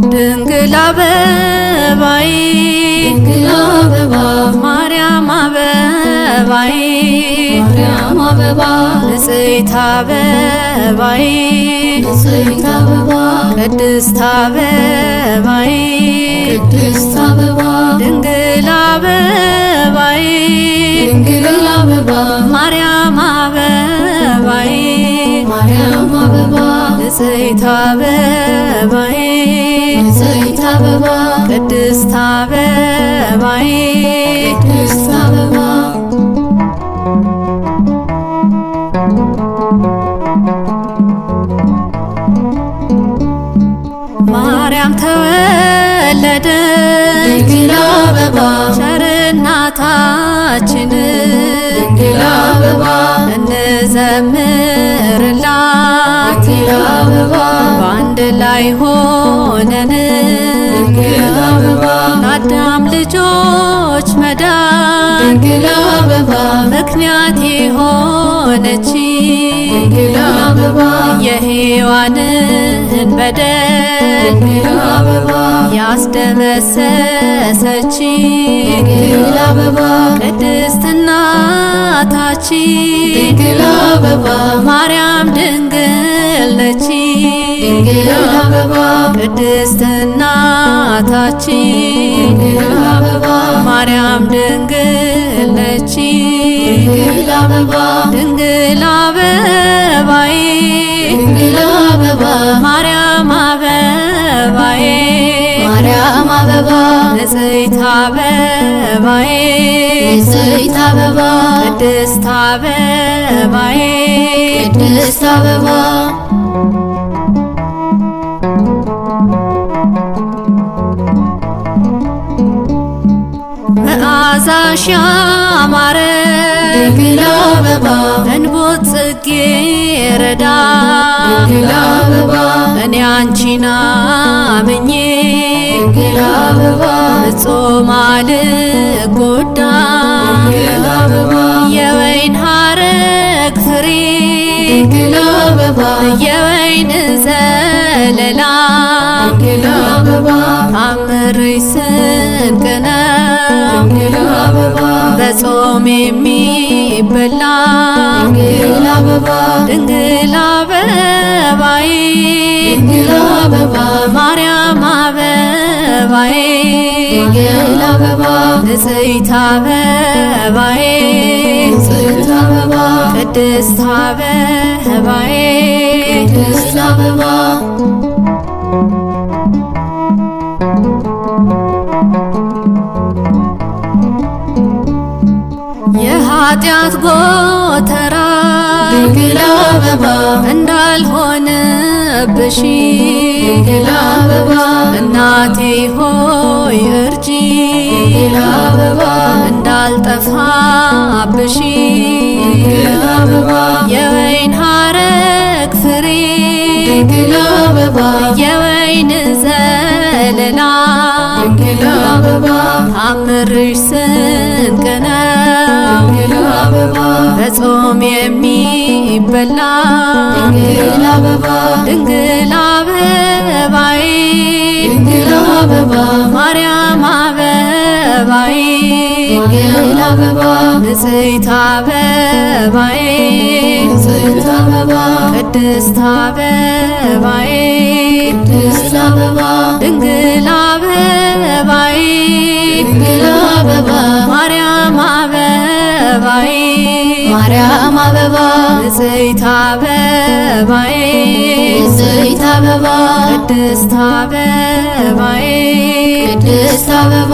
ድንግል አበባዬ ድንግል አበባ ማርያም አበባዬ ማርያም አበባ ንጽሕት አበባዬ ንጽሕት አበባ ቅድስት አበባዬ ቅድስት አበባ ድንግል አበባዬ ድንግል አበባ ማርያም አበባዬ ማርያም አበባ ንጽሕት አበባዬ ንጽሕት አበባ ቅድስት አበባዬ ቅድስት አበባ ማርያም ተወለደ ድንግል አበባ ቸር እናታችን ድንግል አበባ እንዘምርላት ድንግል አበባ በአንድ ላይ ሆነን ድንግል አበባ ለአዳም ልጆች መዳን ድንግል አበባ ምክንያት የሆነች ድንግል አበባ የሔዋንን በደል ድንግል አበባ ያስደመሰሰች ድንግል አበባ ቅድስት እናታችን ድንግል አበባ ማርያም ድንግል ነች። ድንግል አበባ ቅድስት እናታችን ድንግል አበባ ማርያም ድንግል ነች። ድንግል አበባ ድንግል አበባዬ ድንግል አበባ ማርያም አበባዬ ማርያም አበባ ንጽሕት አበባዬ ንጽሕት አበባ ቅድስት አበባዬ ቅድስት አበባ መዓዛሽ ያማረ ድንግል አበባ እንቦት ጽጌረዳ ድንግል አበባ እኔ አንቺን አምኜ ድንግል አበባ ፍጹም አልጎዳ ድንግል አበባ የወይን ሐረግ ፍሬ ድንግል አበባ የወይን ዘለላ ድንግል አበባ ታምርሽ ስንቅ ነው ድንግል አበባ በጾም የሚበላ ድንግል አበባ ድንግል አበባዬ ድንግል አበባ ማርያም አበባዬ ድንግል አበባ ንጽሕት አበባዬ ንጽሕት አበባ ቅድስት አበባዬ ቅድስት አበባ የኃጢአት ጎተራ ድንግል አበባ እንዳልሆንብሽ ድንግል አበባ እናቴ ሆይ እርጂ ድንግል አበባ እንዳልጠፋብሽ ድንግል አበባ የወይን ሐረግ ፍሬ ድንግል አበባ የወይን ዘለላ ድንግል አበባ ታምርሽ ስንቅ ነው ድንግል አበባ በጾም የሚበላ ድንግል አበባ ድንግል አበባዬ ድንግል አበባ ማርያም አበባዬ ድንግል አበባ ንጽሕት አበባዬ ንጽሕት አበባ ቅድስት አበባዬ ቅድስት አበባ ድንግል አበባዬ ድንግል አበባ ማርያም አበባዬ ማርያም አበባ ንጽሕት አበባዬ ንጽሕት አበባ ቅድስት አበባዬ ቅድስት አበባ